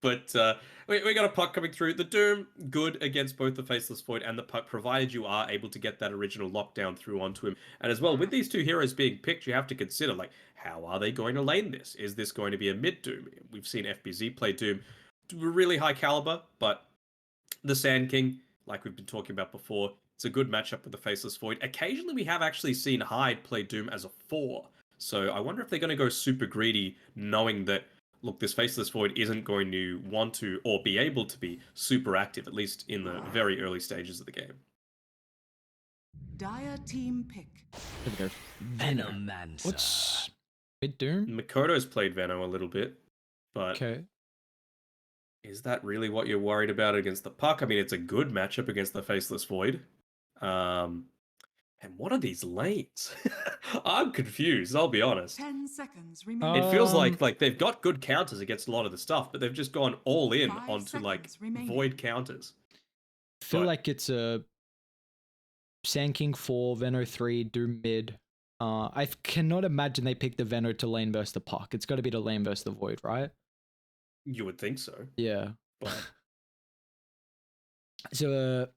But we got a puck coming through. The Doom, good against both the Faceless Void and the puck, provided you are able to get that original lockdown through onto him. And as well, with these two heroes being picked, you have to consider, like, how are they going to lane this? Is this going to be a mid Doom? We've seen FBZ play Doom to a really high caliber, but the Sand King, like we've been talking about before, it's a good matchup with the Faceless Void. Occasionally, we have actually seen Hyde play Doom as a 4. So I wonder if they're going to go super greedy, knowing that, look, this Faceless Void isn't going to want to or be able to be super active, at least in the very early stages of the game. Dire team pick. There we go. Venomancer. What's mid Doom? Makoto's played Veno a little bit, but Okay. is that really what you're worried about against the puck? I mean, it's a good matchup against the Faceless Void. And what are these lanes? I'm confused, I'll be honest. 10 seconds remaining. It feels like they've got good counters against a lot of the stuff, but they've just gone all in 5 onto like seconds remaining. void counters. I feel But- like it's a Sand King 4, Veno 3, Doom mid. I cannot imagine they pick the Veno to lane versus the puck. It's got to be the lane versus the void, right? You would think so, Yeah. but So,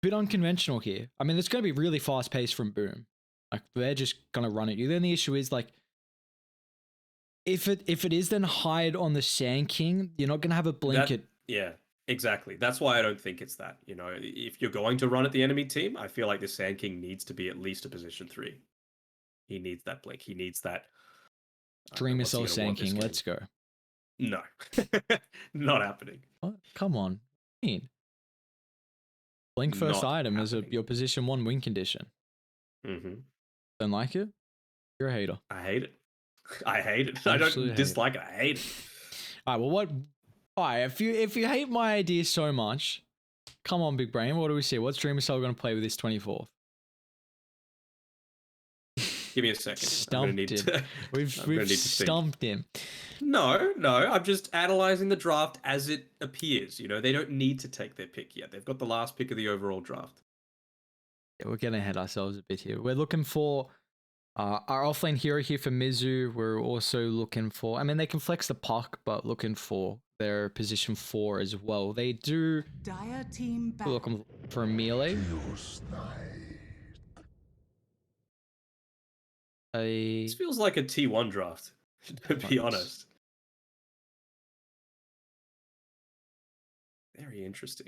bit unconventional here. I mean, it's going to be really fast paced from Boom. Like they're just going to run at you. Then the issue is like, if it is then hide on the Sand King, you're not going to have a blanket. yeah, exactly. That's why I don't think it's that. You know, if you're going to run at the enemy team, I feel like the Sand King needs to be at least a position 3. He needs that blink. He needs that. Dream what's he yourself, gonna want Sand this King. game? Let's go. No, not happening. What? Come on. I mean, blink first Not item is happening. your position 1 win condition. Mm-hmm. Don't like it? You're a hater. I hate it. I hate it. I Absolutely don't hate it. dislike it. I hate it. All right. Well, what? All right. If you hate my idea so much, come on, big brain. What do we see? What's Dreamer Cell going to play with this 24th? Give me a second. Stumped him. We've I'm gonna need to think. stumped him. No. I'm just analyzing the draft as it appears. You know, they don't need to take their pick yet. They've got the last pick of the overall draft. Yeah, we're getting ahead ourselves a bit here. We're looking for our offlane hero here for Mizu. We're also looking for. I mean, they can flex the puck, but looking for their position 4 as well. They do. Dire team back. We're looking for a melee. This feels like a T1 draft, to be Nice. honest. Very interesting.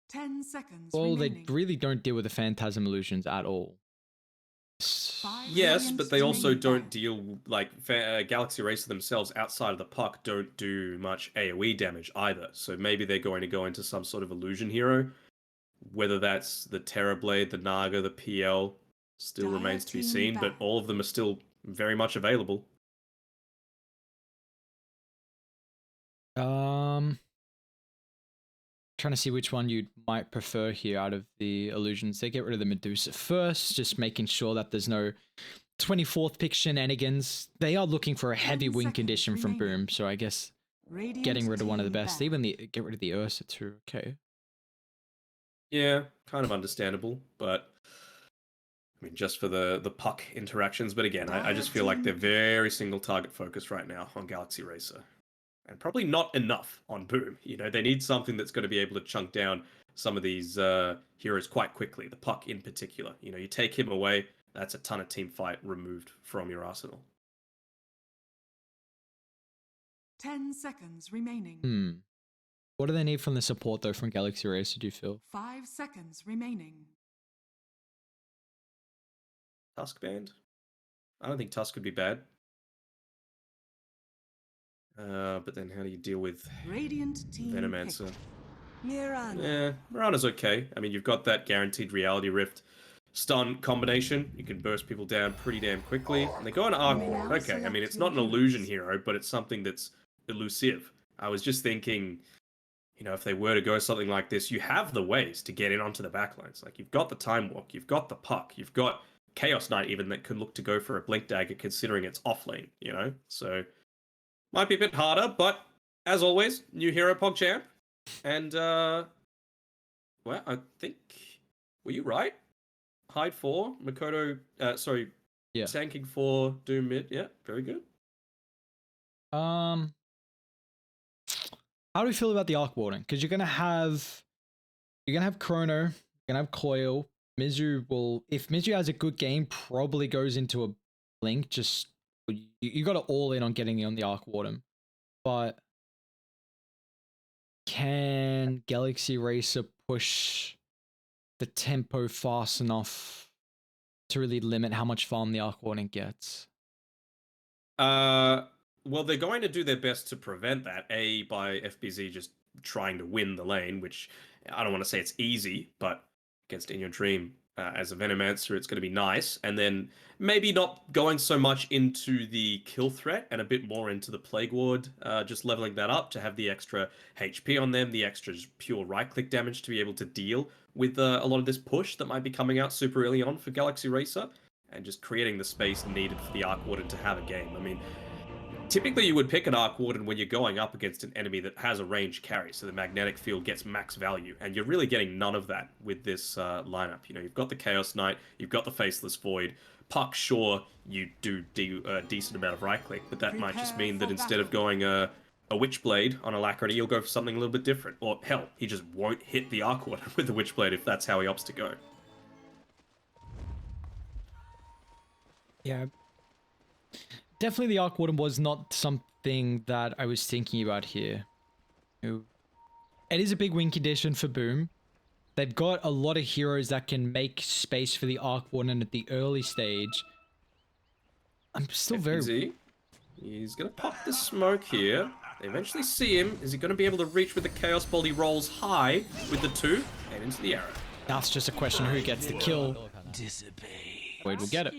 10 seconds Well, remaining. they really don't deal with the phantasm illusions at all. 5 Yes, seconds but they also remaining. don't deal like Galaxy Racer themselves outside of the puck don't do much AoE damage either. So maybe they're going to go into some sort of illusion hero, whether that's the Terrorblade, the Naga, the PL, still Dire remains to be team seen. But back. all of them are still very much available. Trying to see which one you might prefer here out of the illusions. They get rid of the Medusa first, just making sure that there's no 24th pick shenanigans. They are looking for a 10 heavy win seconds condition from remaining. Even so I guess Radiant getting rid of one of the team best. back. Even the get rid of the Ursa too. Okay. Yeah, kind of understandable, but I mean, just for the puck interactions. But again, I just feel like they're very single target focused right now on Galaxy Racer. And probably not enough on Boom. You know, they need something that's going to be able to chunk down some of these heroes quite quickly, the puck in particular. You know, you take him away, that's a ton of team fight removed from your arsenal. 10 seconds remaining. Hmm. What do they need from the support though from Galaxy Racer, do you feel? 5 seconds remaining. Tusk Band? I don't think Tusk would be bad. But then how do you deal with Radiant team Venomancer? pick. Mirana. Yeah, Mirana's okay. I mean, you've got that guaranteed reality rift stun combination. You can burst people down pretty damn quickly. And they go on Arcor. Okay, I mean, it's not an illusion hero, but it's something that's elusive. I was just thinking, you know, if they were to go something like this, you have the ways to get in onto the backlines. Like, you've got the Time Walk, you've got the puck, you've got Chaos Knight even that can look to go for a Blink Dagger considering it's off lane, you know? So, might be a bit harder, but as always, new hero PogChamp. And, well, I think, were you right? Hyde 4, Makoto, sorry, Yeah. tanking for Doom mid. Yeah, very good. How do we feel about the Arc Warden? Because you're gonna have Chrono, you're gonna have Coil. Mizu will, if Mizu has a good game, probably goes into a blink. Just you got to all in on getting on the Arc Warden, but can Galaxy Racer push the tempo fast enough to really limit how much farm the Arc Warden gets? Well, they're going to do their best to prevent that. A, by FBZ just trying to win the lane, which I don't want to say it's easy, but against In Your Dream as a Venomancer, it's going to be nice. And then maybe not going so much into the kill threat and a bit more into the Plague Ward, just leveling that up to have the extra HP on them, the extra pure right-click damage to be able to deal with a lot of this push that might be coming out super early on for Galaxy Racer, and just creating the space needed for the Arc Warden to have a game. I mean, typically, you would pick an Arc Warden when you're going up against an enemy that has a range carry, so the magnetic field gets max value, and you're really getting none of that with this lineup. You know, you've got the Chaos Knight, you've got the Faceless Void. Puck, sure, you do a decent amount of right-click, but that might just mean that instead of going a Witchblade on Alacrity, you'll go for something a little bit different. Or, hell, he just won't hit the Arc Warden with the Witchblade if that's how he opts to go. Yeah. Definitely the Arc Warden was not something that I was thinking about here. It is a big win condition for Boom. They've got a lot of heroes that can make space for the Arc Warden at the early stage. I'm still very... He's going to pop the smoke here. They eventually see him. Is he going to be able to reach with the Chaos Ball? He rolls high with the 2 and into the arrow. That's just a question of who gets the kill. Wade will get it.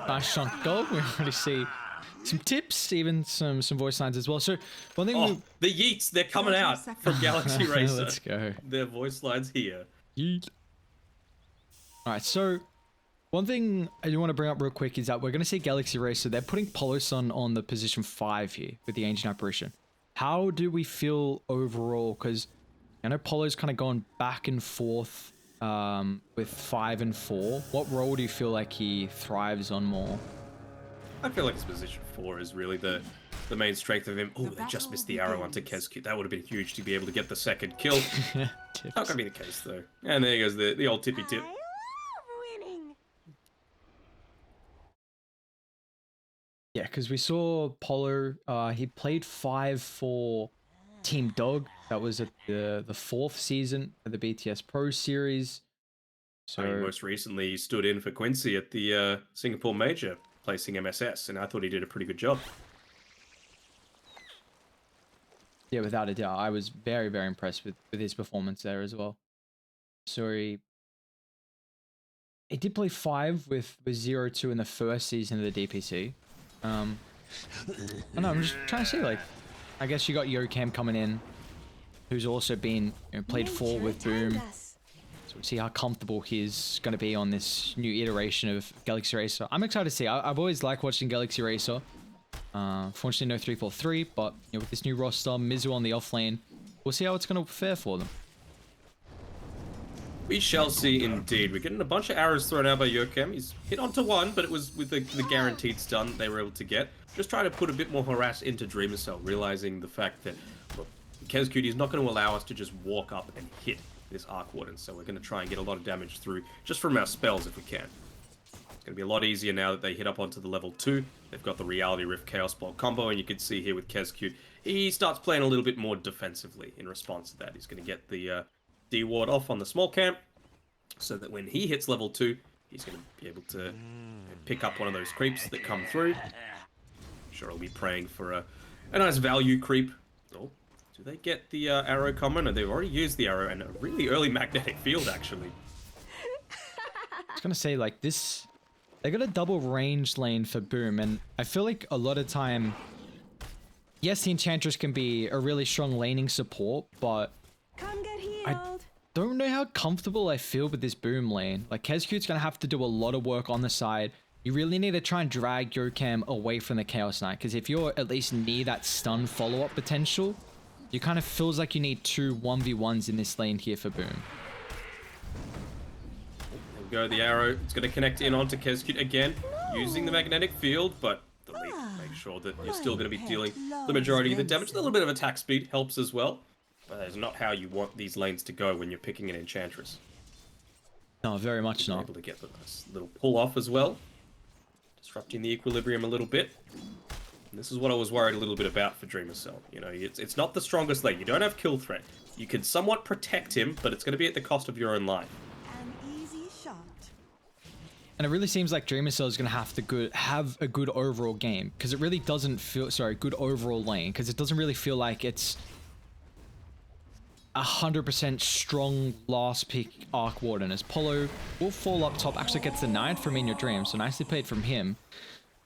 Bash on goal. We already see some tips, even some voice lines as well. So one thing the yeets, they're coming out from Galaxy Racer. Let's go. Their voice lines here. Yeet. Alright, so one thing I do want to bring up real quick is that we're going to see Galaxy Racer. They're putting Polosun on the position 5 here with the Ancient Apparition. How do we feel overall? Because I know Polo's kind of going back and forth with 5 and 4. What role do you feel like he thrives on more? I feel like his position 4 is really the main strength of him. Oh, they just missed the arrow onto Kezcute. That would have been huge to be able to get the second kill. Not gonna be the case though. And there goes the old tippy tip. Yeah, because we saw Polo. He played 5 for Team Dog. That was at the 4th season of the BTS Pro Series. So most recently, he stood in for Quincy at the Singapore Major, placing MSS, and I thought he did a pretty good job. Yeah, without a doubt, I was very, very impressed with his performance there as well. So he did play 5 with 0-2 in the first season of the DPC. I don't know, I'm just trying to see, like, I guess you got Yocam coming in, who's also been played 4 with Boom. So we'll see how comfortable he's going to be on this new iteration of Galaxy Racer. I'm excited to see. I've always liked watching Galaxy Racer. Fortunately, no 3-4-3, but with this new roster, Mizu on the offlane, we'll see how it's going to fare for them. We shall see indeed. We're getting a bunch of arrows thrown out by Yocam. He's hit onto one, but it was with the guaranteed stun they were able to get. Just trying to put a bit more harass into Dreamer Cell, realizing the fact that, look, Kezcute is not going to allow us to just walk up and hit this Arc Warden, so we're going to try and get a lot of damage through just from our spells if we can. It's going to be a lot easier now that they hit up onto the level 2. They've got the Reality Rift Chaos Ball combo, and you can see here with Kezcute, he starts playing a little bit more defensively in response to that. He's going to get the D-Ward off on the small camp, so that when he hits level 2, he's going to be able to pick up one of those creeps that come through. I'm sure he'll be praying for a nice value creep. Oh, do they get the arrow common? Or they've already used the arrow, and a really early magnetic field, actually. I was going to say, like, this... They got a double range lane for Boom, and I feel like a lot of time... Yes, the Enchantress can be a really strong laning support, but... Come get healed. I don't know how comfortable I feel with this Boom lane. Like, Kezcute's going to have to do a lot of work on the side. You really need to try and drag Yocam away from the Chaos Knight, because if you're at least near that stun follow-up potential, you kind of feels like you need 2 1v1s in this lane here for Boom. There we go the arrow. It's going to connect in onto Kezcute again, using the magnetic field, but the leap makes sure that you're still going to be dealing the majority of the damage. A little bit of attack speed helps as well, but that's not how you want these lanes to go when you're picking an Enchantress. No, very much You're not. able to get the nice little pull off as well, disrupting the equilibrium a little bit. And this is what I was worried a little bit about for Dreamer Cell. You know, it's not the strongest lane. You don't have kill threat. You can somewhat protect him, but it's going to be at the cost of your own life. An easy shot. And it really seems like Dreamer Cell is going to have to have a good overall game, because it really doesn't feel, sorry, good overall lane, because it doesn't really feel like it's 100% strong last pick Arc Warden, as Polo will fall up top, actually gets the 9th from In Your Dream, so nicely played from him.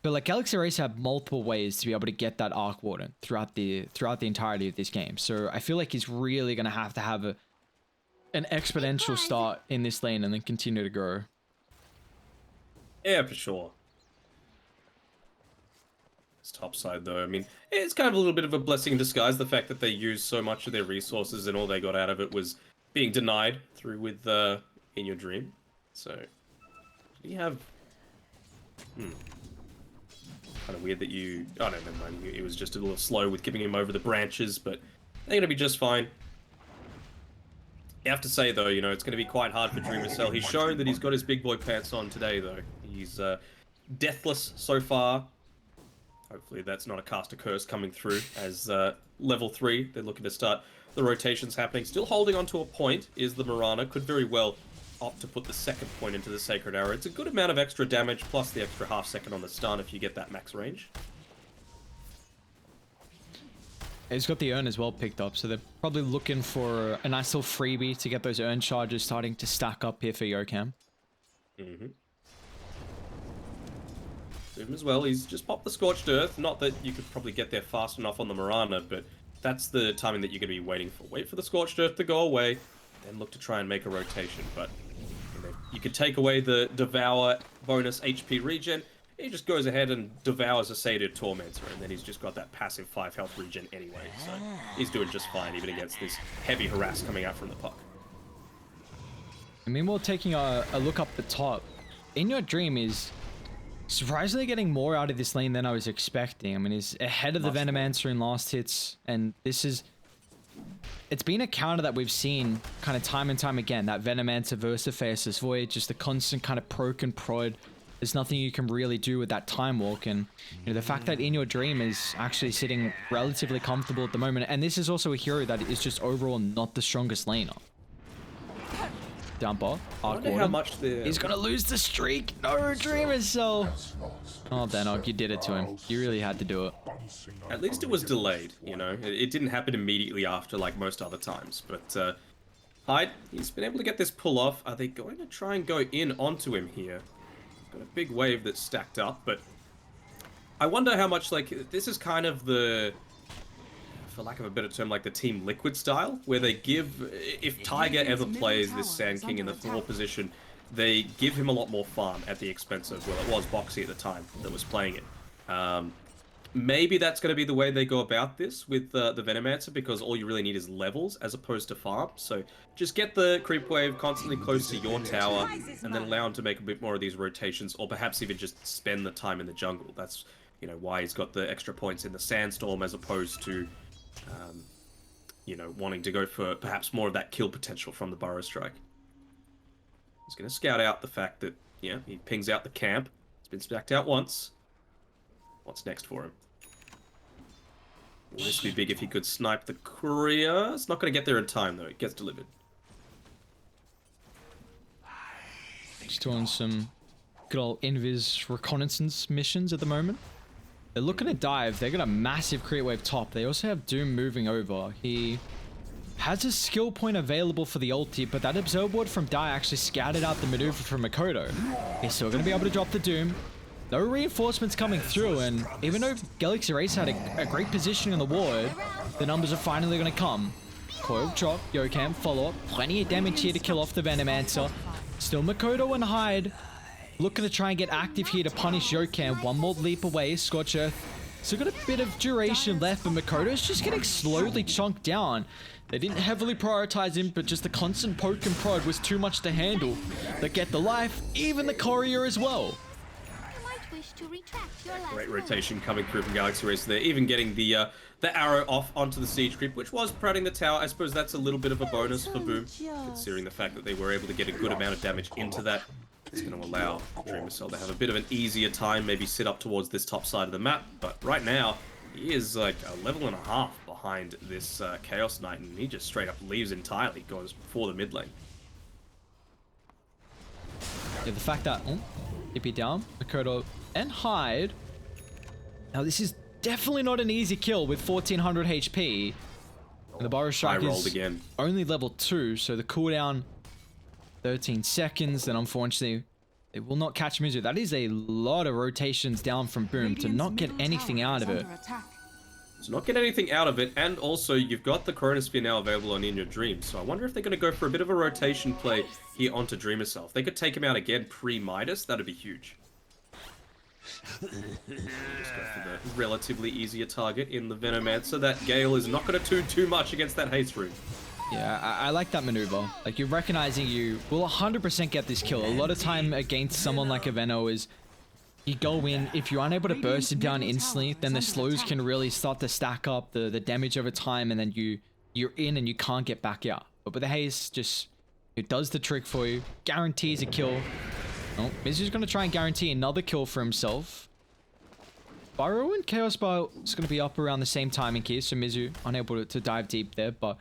But like Galaxy Race have multiple ways to be able to get that Arc Warden throughout the entirety of this game. So I feel like he's really going to have an exponential start in this lane and then continue to grow. Yeah, for sure. It's top side though. I mean, it's kind of a little bit of a blessing in disguise, the fact that they used so much of their resources and all they got out of it was being denied through with In Your Dream. So, do you have... Kind of weird that you... Oh, no, never mind. It was just a little slow with giving him over the branches, but they're going to be just fine. You have to say, though, you know, it's going to be quite hard for Dreamer Cell. He's shown that he's got his big boy pants on today, though. He's deathless so far. Hopefully that's not a caster curse coming through as level 3. They're looking to start the rotations happening. Still holding on to a point is the Mirana. Could very well opt to put the second point into the Sacred Arrow. It's a good amount of extra damage, plus the extra half second on the stun if you get that max range. He's got the urn as well picked up, so they're probably looking for a nice little freebie to get those urn charges starting to stack up here for Yokam. Him as well, he's just popped the Scorched Earth. Not that you could probably get there fast enough on the Mirana, but that's the timing that you're going to be waiting for. Wait for the Scorched Earth to go away, then look to try and make a rotation. But you could take away the Devour bonus HP regen. He just goes ahead and devours a Sated Tormentor, and then he's just got that passive 5 health regen anyway. So he's doing just fine, even against this heavy harass coming out from the puck. And meanwhile, taking a look up the top, In Your Dream is surprisingly getting more out of this lane than I was expecting. I mean, he's ahead of the Venomancer in last hits, and this is... It's been a counter that we've seen kind of time and time again, that Venomancer versus Phasis Void, just the constant kind of proc and prod. There's nothing you can really do with that Time Walk, and you know, the fact that In Your Dream is actually sitting relatively comfortable at the moment, and this is also a hero that is just overall not the strongest laner. Dumper, Arc Warden. How much He's gonna lose the streak. No, Dreamer Cell. Oh, Danog, you did it to him. You really had to do it. At least it was delayed, you know. It didn't happen immediately after, like most other times. But Hyde, he's been able to get this pull off. Are they going to try and go in onto him here? Got a big wave that's stacked up, but I wonder how much, like, this is kind of the, for lack of a better term, like the Team Liquid style, where they give, if Tiger ever plays this Sand King in the 4 position, they give him a lot more farm at the expense of, well, it was Boxy at the time that was playing it. Maybe that's going to be the way they go about this with the Venomancer, because all you really need is levels as opposed to farm. So just get the creep wave constantly close to your tower, and then allow him to make a bit more of these rotations, or perhaps even just spend the time in the jungle. That's, you know, why he's got the extra points in the Sandstorm as opposed to, you know, wanting to go for perhaps more of that kill potential from the Burrow Strike. He's going to scout out the fact that, yeah, he pings out the camp. It's been stacked out once. What's next for him? Will this be big if he could snipe the courier? It's not going to get there in time, though. It gets delivered. Just doing some good old Invis reconnaissance missions at the moment. They're looking to dive. They got a massive creep wave top. They also have Doom moving over. He has a skill point available for the ulti, but that Absorb Ward from Die actually scouted out the maneuver from Makoto. He's still going to be able to drop the Doom. No reinforcements coming through, and even though Galaxy Race had a great position in the ward, the numbers are finally going to come. Coil drop, Yokam follow up, plenty of damage here to kill off the Venomancer. Still Makoto and Hyde looking to try and get active here to punish Yokam. One more leap away, Scorch Earth Still got a bit of duration left, but Makoto's just getting slowly chunked down. They didn't heavily prioritize him, but just the constant poke and prod was too much to handle. They get the life, even the courier as well. You might wish to retract your last Great word. rotation coming through from Galaxy Racer there, even getting the arrow off onto the siege creep, which was prodding the tower. I suppose that's a little bit of a bonus for Boom, considering the fact that they were able to get a good amount of damage into that. It's going to allow Dreamer Cell to have a bit of an easier time, maybe sit up towards this top side of the map. But right now, he is like a level and a half behind this Chaos Knight, and he just straight up leaves entirely, goes for the mid lane. Yeah, the fact that TP down, Makoto and Hyde. Now this is definitely not an easy kill with 1400 HP. And the Burrow Strike rolled is again. only level 2, so the cooldown 13 seconds. Then unfortunately, it will not catch Mizu. That is a lot of rotations down from Boom to Radiant's not get middle anything tower out is of it. under attack. So not get anything out of it, and also you've got the Chronosphere now available on In Your Dream, so I wonder if they're going to go for a bit of a rotation play here onto Dreamer Cell. If they could take him out again pre-Midas, that'd be huge. Just go for the relatively easier target in the Venomancer. That Gale is not going to do too much against that Haste Rune. Yeah, I like that maneuver. Like, you're recognizing you will 100% get this kill. A lot of time against someone like a Veno is you go in, if you're unable to burst him down instantly, then the slows can really start to stack up the damage over time, and then you're in and you can't get back out. But with the haste, just it does the trick for you, guarantees a kill. Oh, Mizu's going to try and guarantee another kill for himself. Burrow and Chaos Bile is going to be up around the same timing here, so Mizu unable to dive deep there. But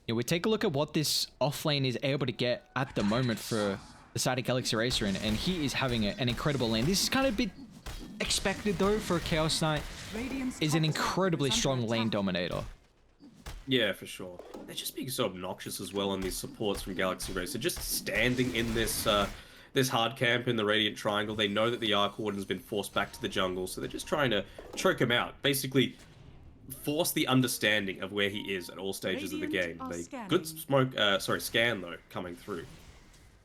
you know, we take a look at what this offlane is able to get at the moment for the side of Galaxy Racer, and he is having an incredible lane. This is kind of a bit expected though for a Chaos Knight. Radiant's Is an top tower incredibly is under strong lane attack. dominator. Yeah, for sure. They're just being so obnoxious as well on these supports from Galaxy Racer. Just standing in this this hard camp in the Radiant Triangle. They know that the Arc Warden's been forced back to the jungle, so they're just trying to choke him out. Basically, force the understanding of where he is at all stages of the game. Radiant are They scanning. good scan though coming through.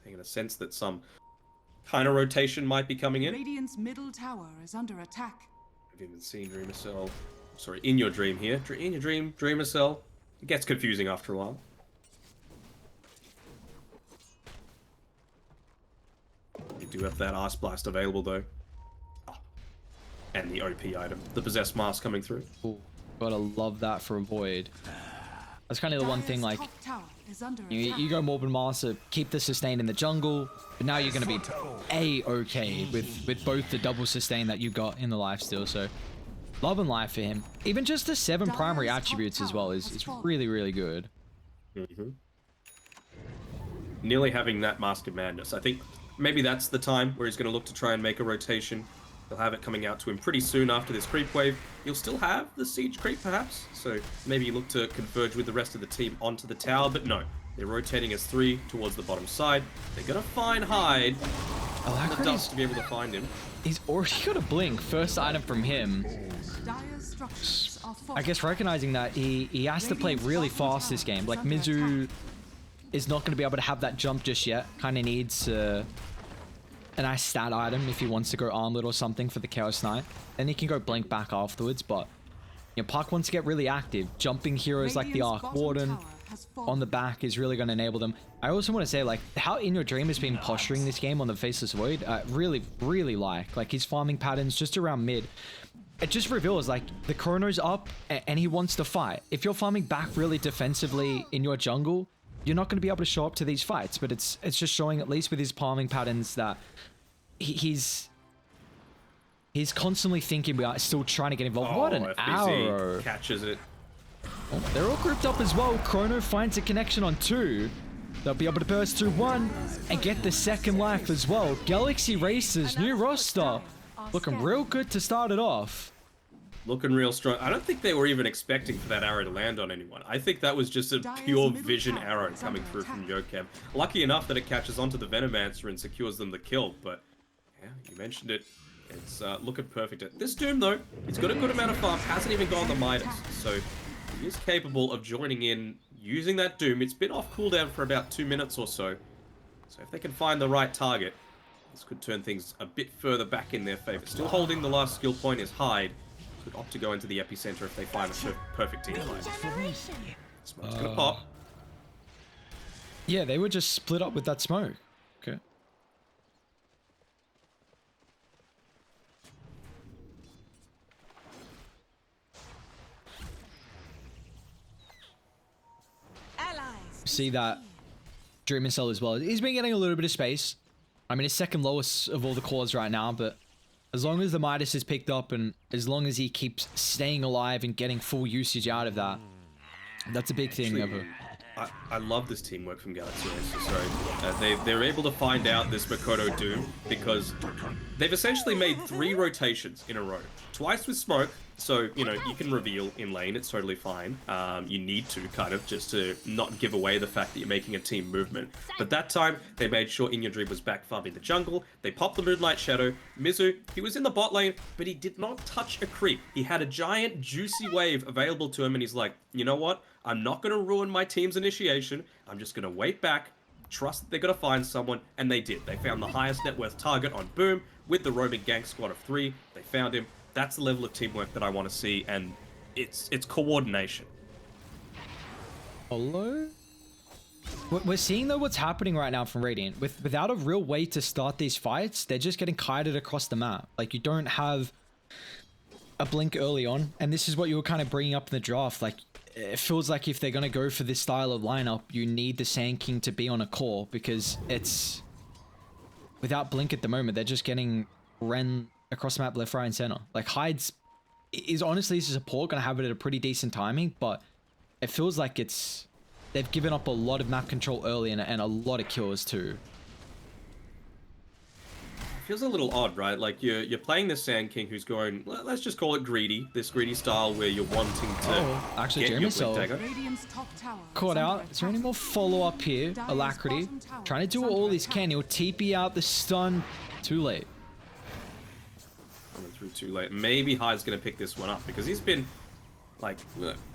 They get a sense that some kind of rotation might be coming in. Radiant's middle tower is under attack. Have you even seen Dreamer Cell? Sorry, In Your Dream here. In Your Dream, Dreamer Cell. It gets confusing after a while. You do have that Ice Blast available though. Oh. And the OP item. The Possessed Mask coming through. Ooh, gotta love that for a Void. That's kind of the one thing, Dire's like, top tower is under you attack. go Morbid Master, keep the sustain in the jungle, but now you're going to be A-okay with both the double sustain that you got in the lifesteal, so love and life for him. Even just the 7 primary Dire's top attributes as tower well has is fallen. really, really good. Nearly having that Mask of Madness. I think maybe that's the time where he's going to look to try and make a rotation. He'll have it coming out to him pretty soon after this creep wave. You'll still have the siege creep perhaps, so maybe you look to converge with the rest of the team onto the tower, but no. They're rotating as 3 towards the bottom side. They're going to find Hyde. The dust to be able to find him. He's already got a blink, first item from him. Dire's structures are I falling. guess recognizing that he has to play really fast this game. Like, Mizu is not going to be able to have that jump just yet. Kind of needs a nice stat item if he wants to go armlet or something for the Chaos Knight. Then he can go blink back afterwards, but you know, Park wants to get really active. Jumping heroes like the Radiant's Arc bottom Warden tower has on fallen. the back is really going to enable them. I also want to say, like, how In Your Dream has been posturing this game on the Faceless Void, really, really like his farming patterns just around mid. It just reveals, like, the Chrono's up and he wants to fight. If you're farming back really defensively in your jungle, you're not going to be able to show up to these fights, but it's just showing, at least with his farming patterns, that he's constantly thinking about still trying to get involved. What an FBZ arrow. catches it. Oh, they're all grouped up as well. Chrono finds a connection on 2. They'll be able to burst through 1 and get the second life as well. Galaxy Racers, new roster. Looking real good to start it off. Looking real strong. I don't think they were even expecting for that arrow to land on anyone. I think that was just a pure vision arrow coming through from Yokem. Lucky enough that it catches onto the Venomancer and secures them the kill, but yeah, you mentioned it. It's looking perfect. This Doom, though, he's got a good amount of farm, hasn't even gone the Midas, so he is capable of joining in, using that Doom. It's been off cooldown for about 2 minutes or so, so if they can find the right target, this could turn things a bit further back in their favor. Still holding the last skill point is Hyde. could opt to go into the epicenter if they find a perfect team fight. Regeneration. Smoke's gonna pop. Yeah, they were just split up with that smoke. Okay. Allies. See that Dream Cell as well. He's been getting a little bit of space. I mean, he's second lowest of all the cores right now, but as long as the Midas is picked up and as long as he keeps staying alive and getting full usage out of that, that's a big thing. I love this teamwork from Galaxy Racer. Sorry, they're able to find out this Makoto Doom because they've essentially made 3 rotations in a row. Twice with smoke, so you know you can reveal in lane. It's totally fine. You need to kind of just to not give away the fact that you're making a team movement. But that time they made sure Inyadream was back farming the jungle. They popped the Moonlight Shadow. Mizu, he was in the bot lane, but he did not touch a creep. He had a giant juicy wave available to him, and he's like, you know what? I'm not going to ruin my team's initiation. I'm just going to wait back, trust that they're going to find someone, and they did. They found the highest net worth target on Boom with the roaming gank squad of 3. They found him. That's the level of teamwork that I want to see, and it's coordination. Hello? We're seeing though what's happening right now from Radiant. Without a real way to start these fights, they're just getting kited across the map. Like, you don't have a blink early on, and this is what you were kind of bringing up in the draft. Like, it feels like if they're going to go for this style of lineup, you need the Sand King to be on a core, because it's... Without blink at the moment, they're just getting ran across the map left, right, and center. Like, Hyde's is honestly, as a support, going to have it at a pretty decent timing, but it feels like it's... They've given up a lot of map control early and a lot of kills too. Feels a little odd, right? Like you're playing the Sand King who's going, let's just call it greedy. This greedy style where you're wanting to actually, get Jeremy your Cell blink dagger. Radiant's top tower Caught is out. under Is there any attack. more follow-up here? Dire's Alacrity. bottom tower Trying to do is all under he can. He'll TP out the stun. Too late. Coming through too late. Maybe Hyde's going to pick this one up because he's been like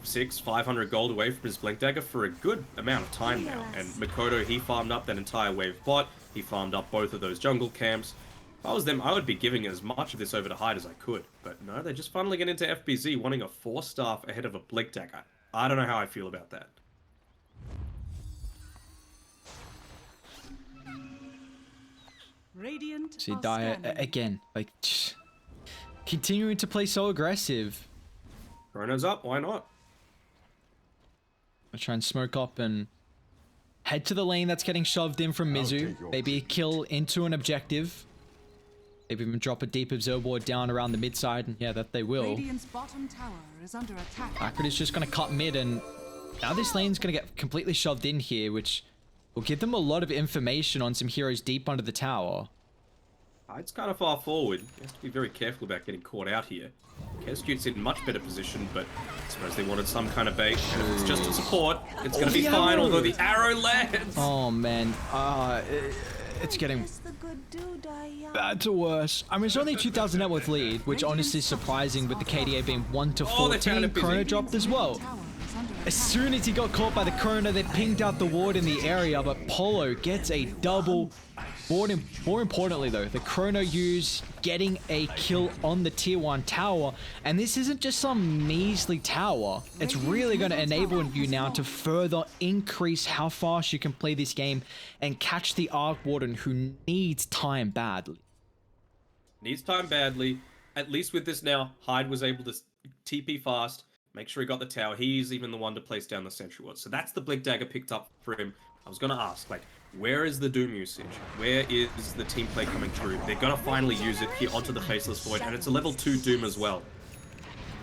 500 gold away from his blink dagger for a good amount of time now. And Makoto, he farmed up that entire wave bot. He farmed up both of those jungle camps. If I was them, I would be giving as much of this over to Hyde as I could. But no, they're just funneling it into FBZ, wanting a 4-staff ahead of a blink dagger. I don't know how I feel about that. Radiant See, are Dire scanning. again. Like, continuing to play so aggressive. Chrono's up, why not? I'll try and smoke up and head to the lane that's getting shoved in from Mizu. Maybe a kill into an objective. Maybe even drop a deep observer ward down around the mid side, and yeah, that they will. Radiant's bottom tower is under attack. Akrit is just going to cut mid, and now this lane's going to get completely shoved in here, which will give them a lot of information on some heroes deep under the tower. Hyde's kind of far forward. He has to be very careful about getting caught out here. Kescute's in much better position, but I suppose they wanted some kind of bait. And if it's just a support, it's going to be the fine, arrow! although the arrow lands! Oh man, it's getting Kiss the good dude, Diana. bad to worse. I mean, it's only 2,000 net worth lead, which honestly is surprising with the KDA being 1 to Oh, they found 14. it busy. Chrono dropped as well. Tower is under As attack. soon as he got caught by the Chrono, they pinged out the ward in the area, but Polo gets a double. More importantly though, the Chrono use getting a kill on the tier 1 tower, and this isn't just some measly tower. It's really going to enable you now to further increase how fast you can play this game and catch the Arc Warden who needs time badly. Needs time badly. At least with this now, Hyde was able to TP fast, make sure he got the tower. He's even the one to place down the sentry ward. So that's the blink dagger picked up for him. I was going to ask, like, where is the Doom usage? Where is the team play coming through? They're going to finally use it here onto the Faceless Void, and it's a level 2 Doom as well.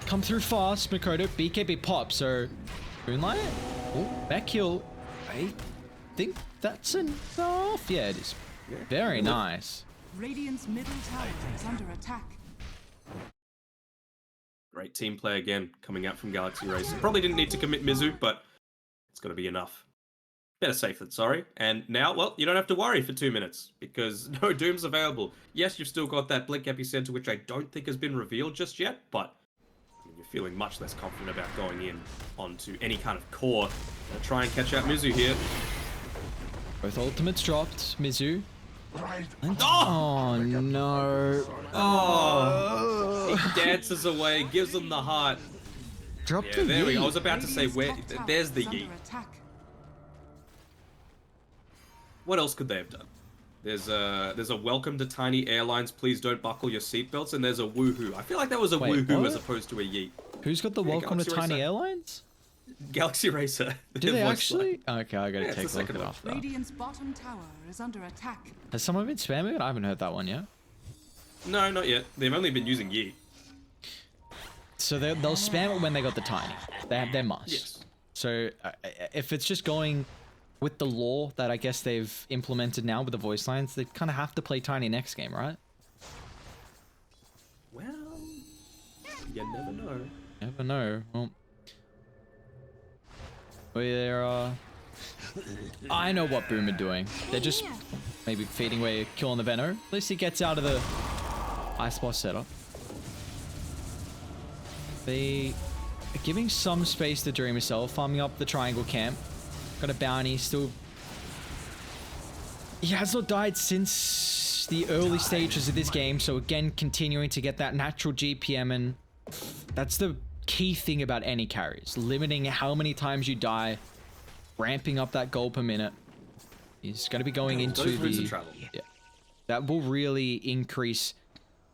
Come through fast, Makoto. BKB pop, so Moonlight. Oh, back kill. I think that's enough. Yeah, it is. Yeah. Very nice. Radiant's middle tower is under attack. Great team play again, coming out from Galaxy Racer. Probably didn't need to commit Mizu, but it's got to be enough. Better safe than sorry. And now, well, you don't have to worry for 2 minutes, because no Doom's available. Yes, you've still got that Blink Epicenter, which I don't think has been revealed just yet, but I mean, you're feeling much less confident about going in onto any kind of core. Gonna try and catch out Mizu here. Both ultimates dropped. Mizu. Oh! Oh no. Oh! He dances away, gives them the heart. Drop Yeah, the there we go. I yeet. was about to say, where? Radiant's top tower There's the is under yeet. attack. What else could they have done? There's a welcome to Tiny Airlines, please don't buckle your seatbelts, and there's a woohoo. I feel like that was a Wait, woohoo what? as opposed to a yeet. Who's got the Yeah, welcome to Galaxy Tiny Racer. Airlines? Galaxy Racer. Do they Voice actually? line. Okay, I gotta Yeah, it's take the a look second at one. after. Radiant's bottom tower is under attack. Has someone been spamming it? I haven't heard that one yet. No, not yet. They've only been using yeet. So they'll spam it when they got the tiny. They must. Yes. So if it's just going with the lore that I guess they've implemented now with the voice lines, they kind of have to play tiny next game, right? Well, you never know. Never know. Well, I know what Boom are doing. They're just maybe feeding away, killing the Venno. At least he gets out of the ice boss setup. They are giving some space to Dream himself, farming up the triangle camp. Got a bounty, still... He has not died since the early stages of this game, so again, continuing to get that natural GPM, and that's the key thing about any carries. Limiting how many times you die, ramping up that gold per minute. He's going to be going into Those routes of the... travel. Yeah, that will really increase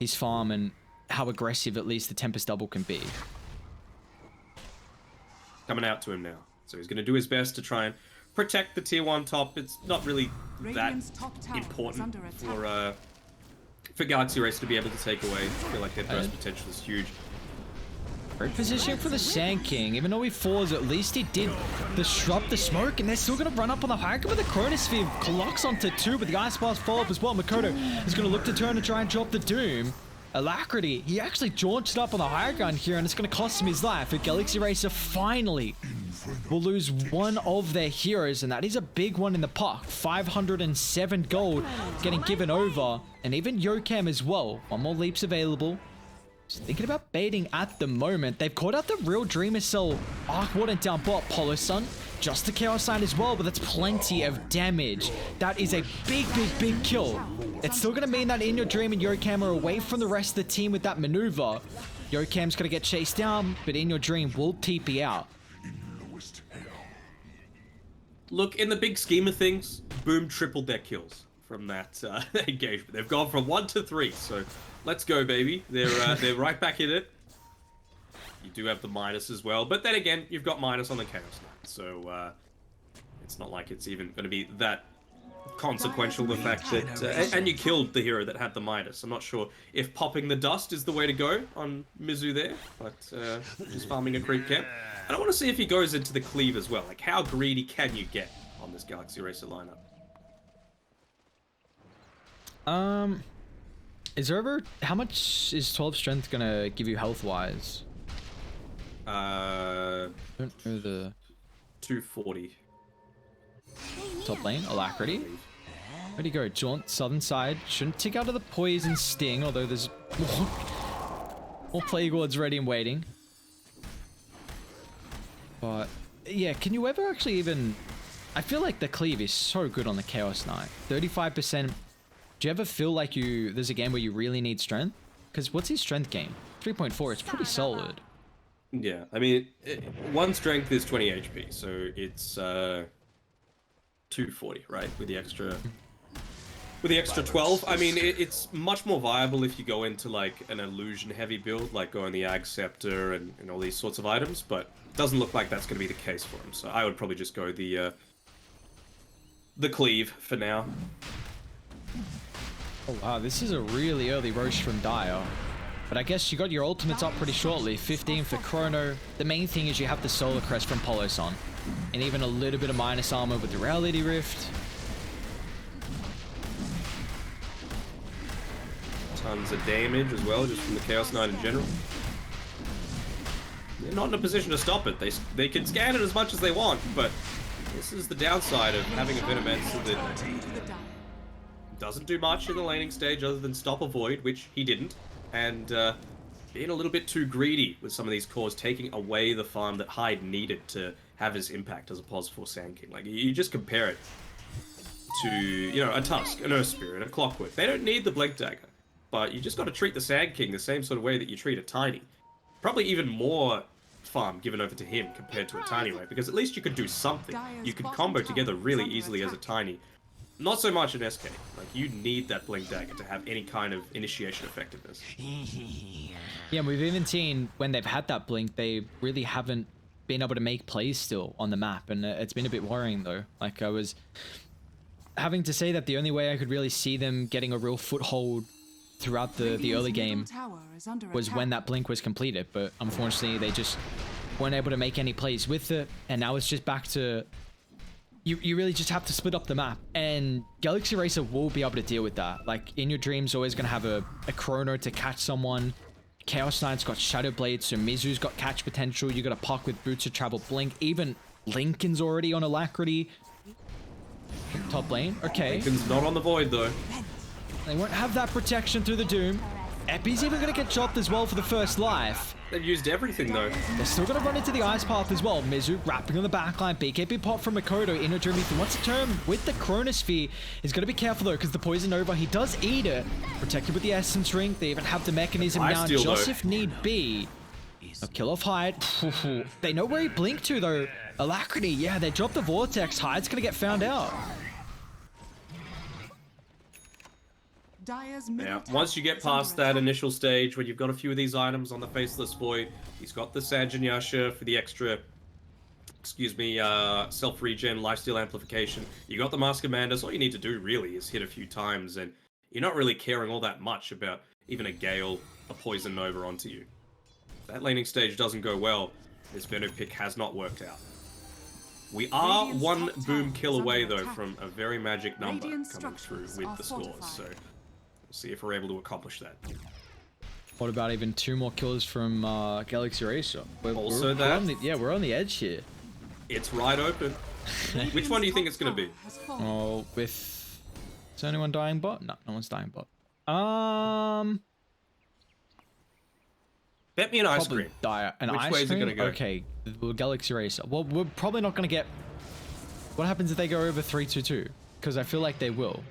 his farm and how aggressive at least the Tempest double can be. Coming out to him now. So he's going to do his best to try and protect the tier 1 top. It's not really that Radiant's top tower is important under attack. for Galaxy Racer to be able to take away. I feel like their burst potential is huge. Great position for the Sand King. Even though he falls, at least he did disrupt the smoke, and they're still going to run up on the high ground with the Chronosphere. Clocks onto 2, but the Ice Blast follow-up as well. Makoto is going to look to turn and try and drop the Doom. Alacrity, he actually jaunched up on the high ground here, and it's going to cost him his life. But Galaxy Racer finally will lose one of their heroes, and that is a big one in the puck. 507 gold getting given over, and even Yokam as well. One more leaps available. Just thinking about baiting at the moment. They've caught out the real Dreamer Cell Arc Warden down bot. Polo Sun, just the Chaos Sign as well, but that's plenty of damage. That is a big kill. It's still going to mean that In Your Dream and Yokam are away from the rest of the team with that maneuver. Yokam's going to get chased down, but In Your Dream will TP out. Look, in the big scheme of things, Boom tripled their kills from that engagement. They've gone from 1 to 3, so let's go, baby. They're right back in it. You do have the minus as well, but then again, you've got minus on the Chaos Knight, so it's not like it's even going to be that consequential, the fact that... and you killed the hero that had the minus. I'm not sure if popping the dust is the way to go on Mizu there, but just farming a creep camp. And I want to see if he goes into the cleave as well. Like, how greedy can you get on this Galaxy Racer lineup? Is there ever... How much is 12 strength going to give you health-wise? I don't know the... 240. Top lane, Alacrity. Where'd he go? Jaunt, southern side. Shouldn't tick out of the poison sting, although there's more Plague Wards ready and waiting. But, yeah, can you ever actually even... I feel like the cleave is so good on the Chaos Knight. 35%. Do you ever feel like there's a game where you really need strength? Because what's his strength gain? 3.4, it's pretty solid. Yeah, I mean, one strength is 20 HP, so it's 240, right? With the extra 12. I mean, it's much more viable if you go into like an illusion heavy build, like go on the Ag Scepter and all these sorts of items, but it doesn't look like that's going to be the case for him. So I would probably just go the cleave for now. Oh wow, this is a really early roast from Dire. But I guess you got your ultimates up pretty shortly. 15 for Chrono. The main thing is you have the Solar Crest from Polo Sun. And even a little bit of minus armor with the Reality Rift. Tons of damage as well, just from the Chaos Knight in general. They're not in a position to stop it. They can scan it as much as they want, but this is the downside of having a Venomancer that doesn't do much in the laning stage other than stop a Void, which he didn't. And being a little bit too greedy with some of these cores, taking away the farm that Hyde needed to have his impact as opposed for Sand King. Like, you just compare it to, you know, a Tusk, an Earth Spirit, a Clockwork. They don't need the Blink Dagger. but you just got to treat the Sand King the same sort of way that you treat a Tiny. Probably even more farm given over to him compared to a Tiny, right? Because at least you could do something. You could combo together really easily as a Tiny. Not so much an SK. Like, you need that Blink Dagger to have any kind of initiation effectiveness. Yeah, we've even seen when they've had that Blink, they really haven't been able to make plays still on the map, and it's been a bit worrying though. Like, I was having to say that the only way I could really see them getting a real foothold throughout the early game was when that Blink was completed, but unfortunately they just weren't able to make any plays with it, and now it's just back to you really just have to split up the map, and Galaxy Racer will be able to deal with that. Like, In Your Dream's always going to have a chrono to catch someone. Chaos Knight's got Shadow Blade, so Mizu's got catch potential. You got a Puck with Boots to travel Blink. Even Lincoln's already on Alacrity. Top lane, okay. Lincoln's not on the Void though. They won't have that protection through the Doom. Epi's even going to get chopped as well for the first life. They've used everything though. They're still going to run into the Ice Path as well. Mizu wrapping on the backline. BKB pop from Makoto. Inner Dream, if he wants to turn with the Chronosphere, he's got to be careful though, because the Poison Nova, he does eat it. Protected with the Essence Ring. They even have the mechanism now, just if need be. A kill off Hyde. They know where he blinked to though. Alacrity, yeah, they dropped the Vortex. Hyde's going to get found out. Yeah, once you get past that initial stage when you've got a few of these items on the Faceless Void, he's got the Sanjanyasha for the extra, self-regen, lifesteal amplification. You got the Mask of Mandus. All you need to do really is hit a few times, and you're not really caring all that much about even a Gale, a Poison Nova onto you. If that laning stage doesn't go well, this Venom pick has not worked out. We are one boom kill away though from a very magic number coming through with the scores, so we'll see if we're able to accomplish that. What about even 2 more kills from Galaxy Racer? We're on the edge here. It's right open. Which one do you think it's going to be? Oh, with... Is anyone dying bot? No, no one's dying bot. Bet me an ice cream. Which way is it going to go? Okay, well, Galaxy Racer. Well, we're probably not going to get... What happens if they go over 3-2-2? Because I feel like they will.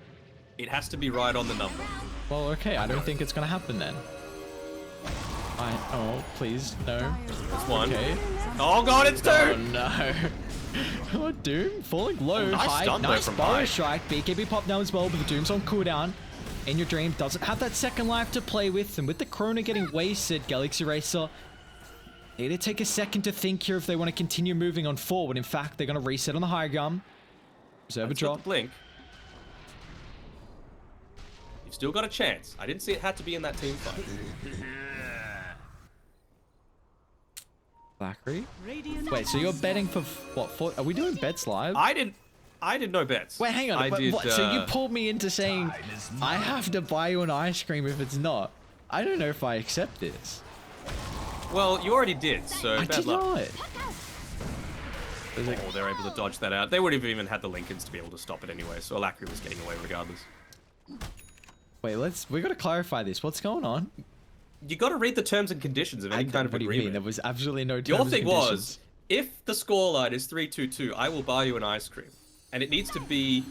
It has to be right on the number. Well, okay, I don't think it's going to happen then. Oh, please, no. That's one. Okay. Oh god, it's 2! Oh no. Oh, Doom falling low. Oh, nice stun though nice from Burrow Hyde. Strike. BKB pop down as well, but the Doom's on cooldown. In Your Dream doesn't have that second life to play with, and with the Chrono getting wasted, Galaxy Racer need to take a second to think here if they want to continue moving on forward. In fact, they're going to reset on the high gun. Reserve a drop. Blink. You've still got a chance. I didn't see it had to be in that team fight. Blackry? Wait, so you're betting for what? Are we doing bets live? I did no bets. Wait, hang on. So you pulled me into saying I have to buy you an ice cream if it's not. I don't know if I accept this. Well, you already did, so I bad did luck. not. Oh, they're able to dodge that out. They would have even had the Lincolns to be able to stop it anyway, so Alacrity was getting away regardless. Wait, we gotta clarify this. What's going on? You got to read the terms and conditions of any kind of What do you agreement. mean? There was absolutely no terms Your and thing conditions. was, if the scoreline is 3-2-2, I will buy you an ice cream. And it needs to be,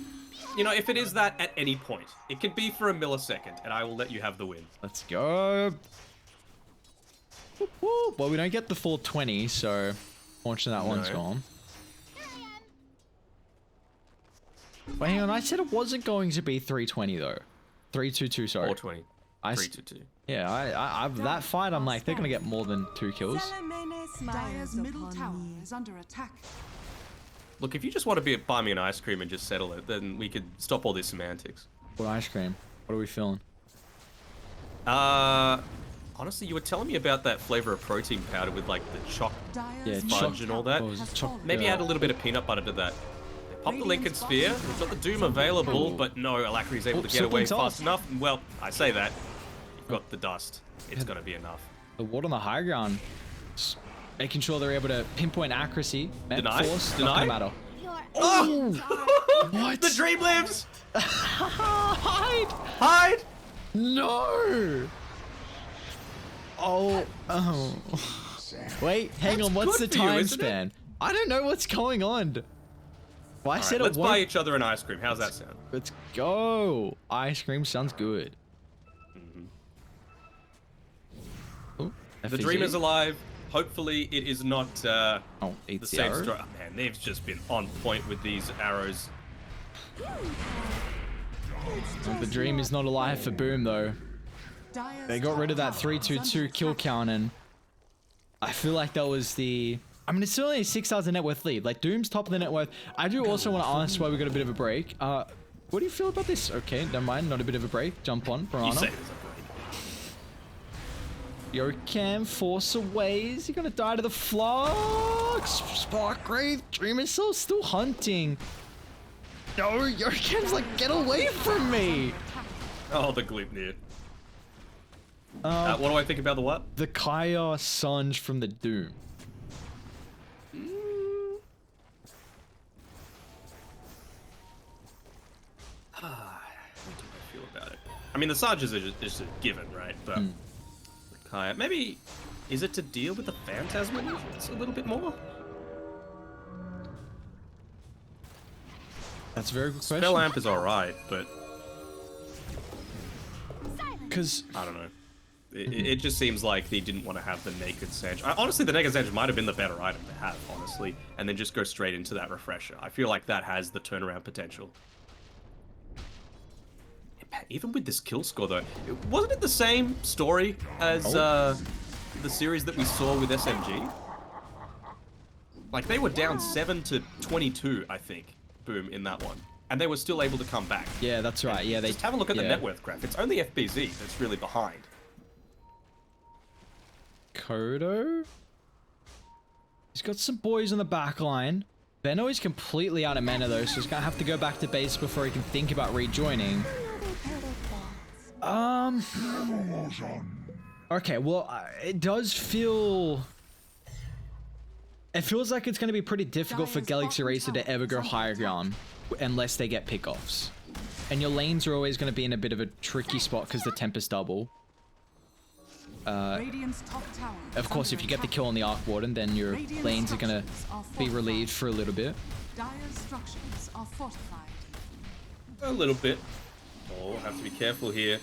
you know, if it is that at any point, it can be for a millisecond, and I will let you have the win. Let's go. Whoop, whoop. Well, we don't get the full 20, so fortunately that one's gone. Wait, hang on. I said it wasn't going to be 320 though. 3-2-2, sorry. 420. 3-2-2. Yeah, I that fight, I'm like, they're gonna get more than 2 kills. Dire's middle tower is under attack. Look, if you just want to buy me an ice cream and just settle it, then we could stop all these semantics. What ice cream? What are we feeling? Honestly, you were telling me about that flavor of protein powder with like the choc fudge and all that. Maybe add a little bit of peanut butter to that. Pop the Lincoln Sphere. We've got the Doom available, but no, Alacrity's able to get away fast enough. Well, I say that. You've got the dust. It's gonna be enough. The ward on the high ground. Just making sure they're able to pinpoint accuracy. Deny? Force, Deny? not gonna matter. Oh! What? The dream lives! Hide! Hide! No! Oh. Wait, hang on. What's the good for you, time isn't it? span? I don't know what's going on. Well, I said Let's it buy each other an ice cream. How's that sound? Let's go. Ice cream sounds good. The dream is alive. Hopefully, it is not Oh, the eats the same arrow. story. Oh, man, they've just been on point with these arrows. The dream is not alive for Boom, though. They got rid of that 3-2-2 kill count, and I feel like that was the... I mean, it's still only a 6,000 net worth lead. Like, Doom's top of the net worth. I do also want to ask why we got a bit of a break. What do you feel about this? Okay, never mind. Not a bit of a break. Jump on, You Piranha. say there's a break. Yokem, force away. Is he gonna die to the flux? Spark Wraith, Dream Missile still hunting. No, Yokem's like, get away from me. Oh, the Glipnir. What do I think about the what? The Kaya Sanj from the Doom. What do I feel about it? I mean, the Sarges are just a given, right? But Kaya, maybe is it to deal with the Phantasm a little bit more? That's a very good question. Spell Amp is alright, but Because I don't know. It just seems like they didn't want to have the Naked Sage. Honestly, the Naked Sage might have been the better item to have, honestly, and then just go straight into that Refresher. I feel like that has the turnaround potential. Even with this kill score, though, wasn't it the same story as the series that we saw with SMG? Like, they were down 7-22, I think, Boom, in that one. And they were still able to come back. yeah, that's right. Yeah, they Just have a look at the net worth graph. It's only FBZ that's really behind. Kodo. He's got some boys on the back line. Benno is completely out of mana though, so he's gonna have to go back to base before he can think about rejoining. Okay, well, it does feel... It feels like it's going to be pretty difficult for Galaxy Racer to ever go higher ground unless they get pickoffs. And your lanes are always going to be in a bit of a tricky spot because the Tempest double. Of course, if you get the kill on the Arc Warden, then your lanes are going to be relieved for a little bit. Dire structures are fortified. A little bit. Oh, have to be careful here.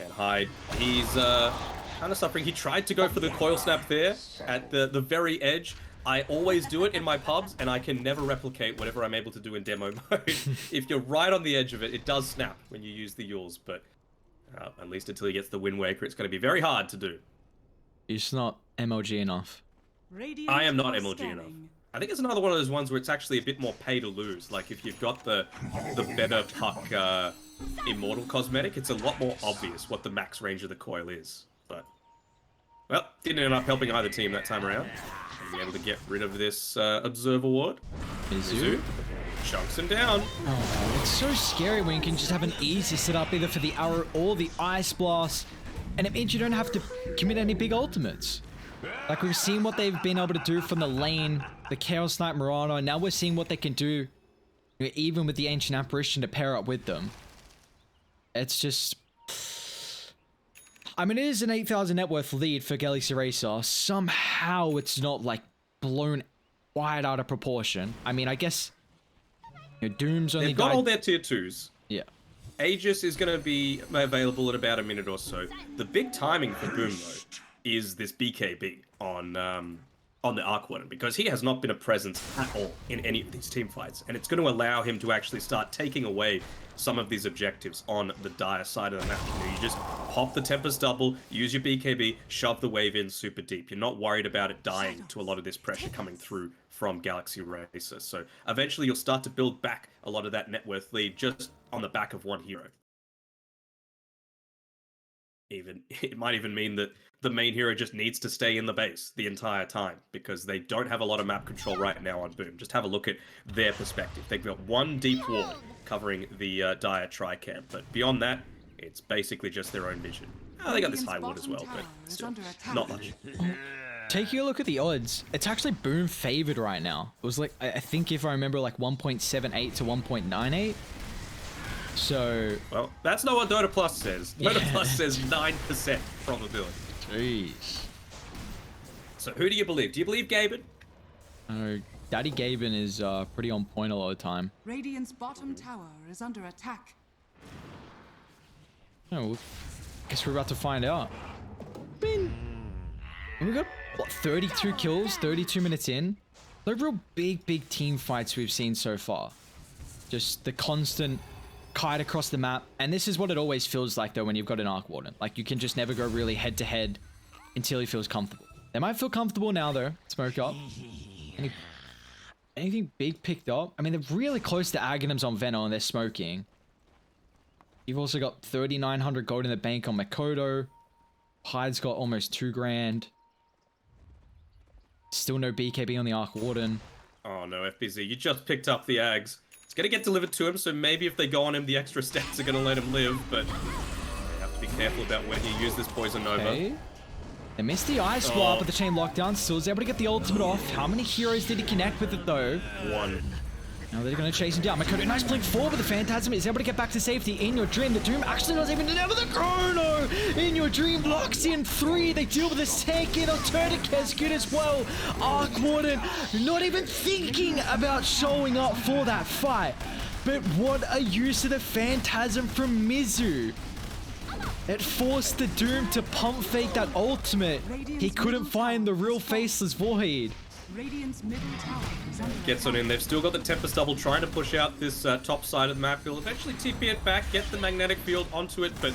And hide. He's kind of suffering. He tried to go for the coil snap there at the very edge. I always do it in my pubs, and I can never replicate whatever I'm able to do in demo mode. If you're right on the edge of it, it does snap when you use the Yules, but at least until he gets the Wind Waker, it's going to be very hard to do. You're just not MLG enough. I am not MLG enough. I think it's another one of those ones where it's actually a bit more pay to lose. Like, if you've got the better puck Immortal cosmetic, it's a lot more obvious what the max range of the coil is. But, well, didn't end up helping either team that time around. Be able to get rid of this Observer Ward. Mizu. Chunks him down. Oh, it's so scary when you can just have an easy setup either for the arrow or the Ice Blast, and it means you don't have to commit any big ultimates. Like, we've seen what they've been able to do from the lane, the Chaos Knight Murano, and now we're seeing what they can do even with the Ancient Apparition to pair up with them. It's just... I mean, it is an 8,000 net worth lead for Galaxy Racer. Somehow it's not, like, blown wide out of proportion. I mean, I guess... You know, Doom's only They've got all their tier 2s. Yeah. Aegis is going to be available in about a minute or so. The big timing for Boom, though, is this BKB on the Arc Warden, because he has not been a presence at all in any of these team fights, and it's going to allow him to actually start taking away some of these objectives on the dire side of the map. You know, you just pop the Tempest double, use your BKB, shove the wave in super deep. You're not worried about it dying to a lot of this pressure coming through from Galaxy Racer. So eventually you'll start to build back a lot of that net worth lead just on the back of one hero. It might even mean that the main hero just needs to stay in the base the entire time, because they don't have a lot of map control right now on Boom. Just have a look at their perspective. They've got one deep ward covering the dire tri-camp, but beyond that, it's basically just their own vision. Oh, they got this high ward as well, but still, not much. Taking a look at the odds, it's actually Boom favored right now. It was like, I think if I remember, like 1.78 to 1.98. So... Well, that's not what Dota Plus says. Dota Plus says 9% probability. Jeez. So who do you believe? Do you believe Gaben? Daddy Gaben is pretty on point a lot of the time. Radiant's bottom tower is under attack. Oh, well, guess we're about to find out. Bing. We got, what, 32 kills, 32 minutes in? The real big team fights we've seen so far. Just the constant kite across the map. And this is what it always feels like, though, when you've got an Arc Warden. Like, you can just never go really head-to-head until he feels comfortable. They might feel comfortable now, though. Smoke up. Anything big picked up? I mean, they're really close to Aghanims on Veno, and they're smoking. You've also got 3,900 gold in the bank on Makoto. Hyde's got almost 2 grand. Still no BKB on the Arc Warden. Oh no, FBZ, you just picked up the Ags. It's gonna get delivered to him, so maybe if they go on him, the extra stats are gonna let him live, but you have to be careful about when you use this Poison Nova. Okay. They missed the Ice Swap, but the Chain Lockdown still is able to get the ultimate off. How many heroes did he connect with it, though? 1. Now they're going to chase him down. Makoto, nice blink forward, but the Phantasm is able to get back to safety. In Your Dream, the Doom actually not even never the Chrono. In Your Dream locks in 3. They deal with a second. Alternative good as well. Arc Warden not even thinking about showing up for that fight. But what a use of the Phantasm from Mizu. It forced the Doom to pump fake that ultimate. He couldn't find the real Faceless Void. Radiant's middle tower is under Gets on in. They've still got the Tempest Double trying to push out this top side of the map. He'll eventually TP it back, get the magnetic field onto it, but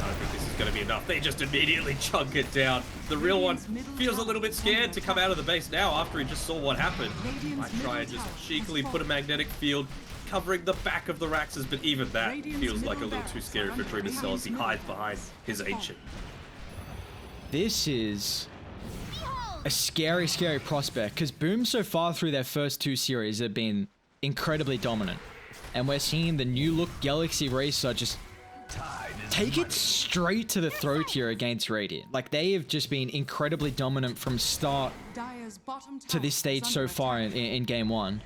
I don't think this is going to be enough. They just immediately chunk it down. The real one feels a little bit scared to come out of the base now after he just saw what happened. Might try and just cheekily put a magnetic field covering the back of the Raxes, but even that feels like a little too scary for Dream to sell as he hides behind his Ancient. This is a scary prospect, because Boom so far through their first 2 series have been incredibly dominant. And we're seeing the new look Galaxy Racer just take it straight to the throat here against Radiant. Like, they have just been incredibly dominant from start Dire's bottom tower to this stage is so under far attack. in game 1.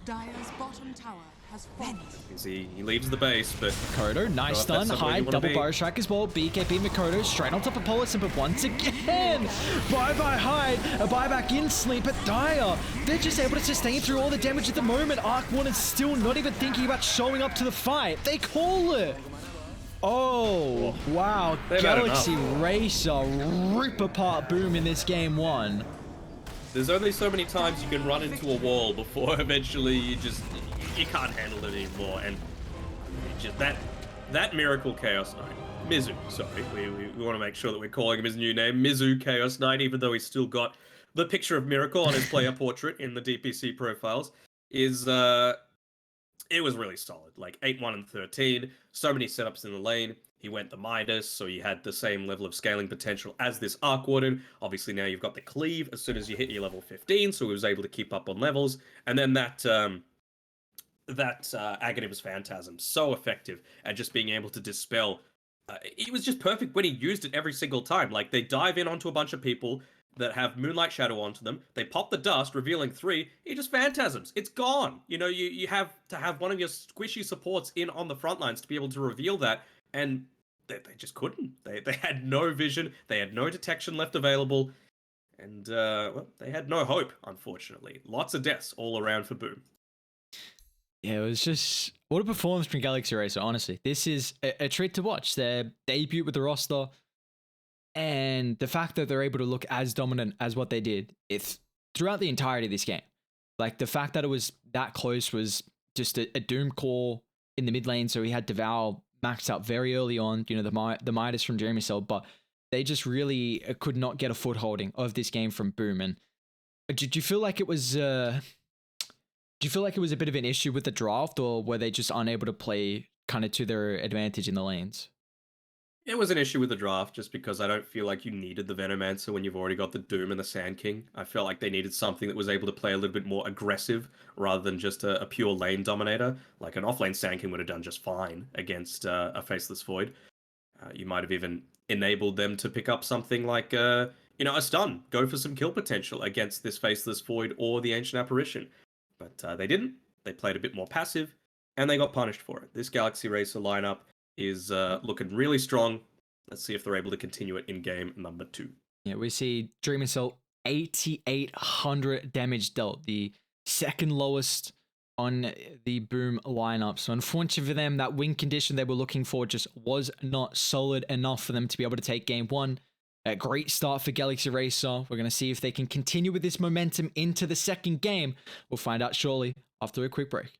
Dire's bottom tower has fallen. He leaves the base, but Makoto, nice stun, Hyde, double bar strike as well. BKB Makoto straight on top of Polison, but once again, bye-bye Hyde, a buyback instantly, but Dire, they're just able to sustain through all the damage at the moment. Arc One is still not even thinking about showing up to the fight. They call it. Oh, wow. They've had Galaxy enough. Racer rip apart Boom in this game 1. there's only so many times you can run into a wall before eventually you can't handle it anymore, and just that Miracle Chaos Knight, Mizu, sorry, we want to make sure that we're calling him his new name, Mizu Chaos Knight, even though he's still got the picture of Miracle on his player portrait in the DPC profiles, is it was really solid. Like 8-1 and 13, so many setups in the lane. He went the Midas, so you had the same level of scaling potential as this Arc Warden. Obviously now you've got the Cleave as soon as you hit your level 15, so he was able to keep up on levels. And then that Aghanim's Phantasm, so effective at just being able to dispel. It was just perfect when he used it every single time. Like, they dive in onto a bunch of people that have Moonlight Shadow onto them. They pop the dust, revealing 3. He just Phantasms. It's gone. You know, you have to have one of your squishy supports in on the front lines to be able to reveal that, and they just couldn't. They had no vision. They had no detection left available, and well, they had no hope, unfortunately. Lots of deaths all around for Boom. Yeah, it was just, what a performance from Galaxy Racer, honestly. This is a treat to watch. Their debut with the roster, and the fact that they're able to look as dominant as what they did, it's throughout the entirety of this game. Like, the fact that it was that close was just a Doom call in the mid lane, so he had Devour maxed out very early on, you know, the Midas from Jeremy Cell, but they just really could not get a footholding of this game from Boom. And did you feel like it was... Do you feel like it was a bit of an issue with the draft, or were they just unable to play kind of to their advantage in the lanes? It was an issue with the draft, just because I don't feel like you needed the Venomancer when you've already got the Doom and the Sand King. I felt like they needed something that was able to play a little bit more aggressive, rather than just a pure lane dominator. Like, an offlane Sand King would have done just fine against a Faceless Void. You might have even enabled them to pick up something like, a stun. Go for some kill potential against this Faceless Void or the Ancient Apparition. But they didn't. They played a bit more passive, and they got punished for it. This Galaxy Racer lineup is looking really strong. Let's see if they're able to continue it in game number 2. Yeah, we see Dream Cell 8,800 damage dealt, the second lowest on the Boom lineup. So unfortunately for them, that win condition they were looking for just was not solid enough for them to be able to take game 1. A great start for Galaxy Racer. We're going to see if they can continue with this momentum into the second game. We'll find out shortly after a quick break.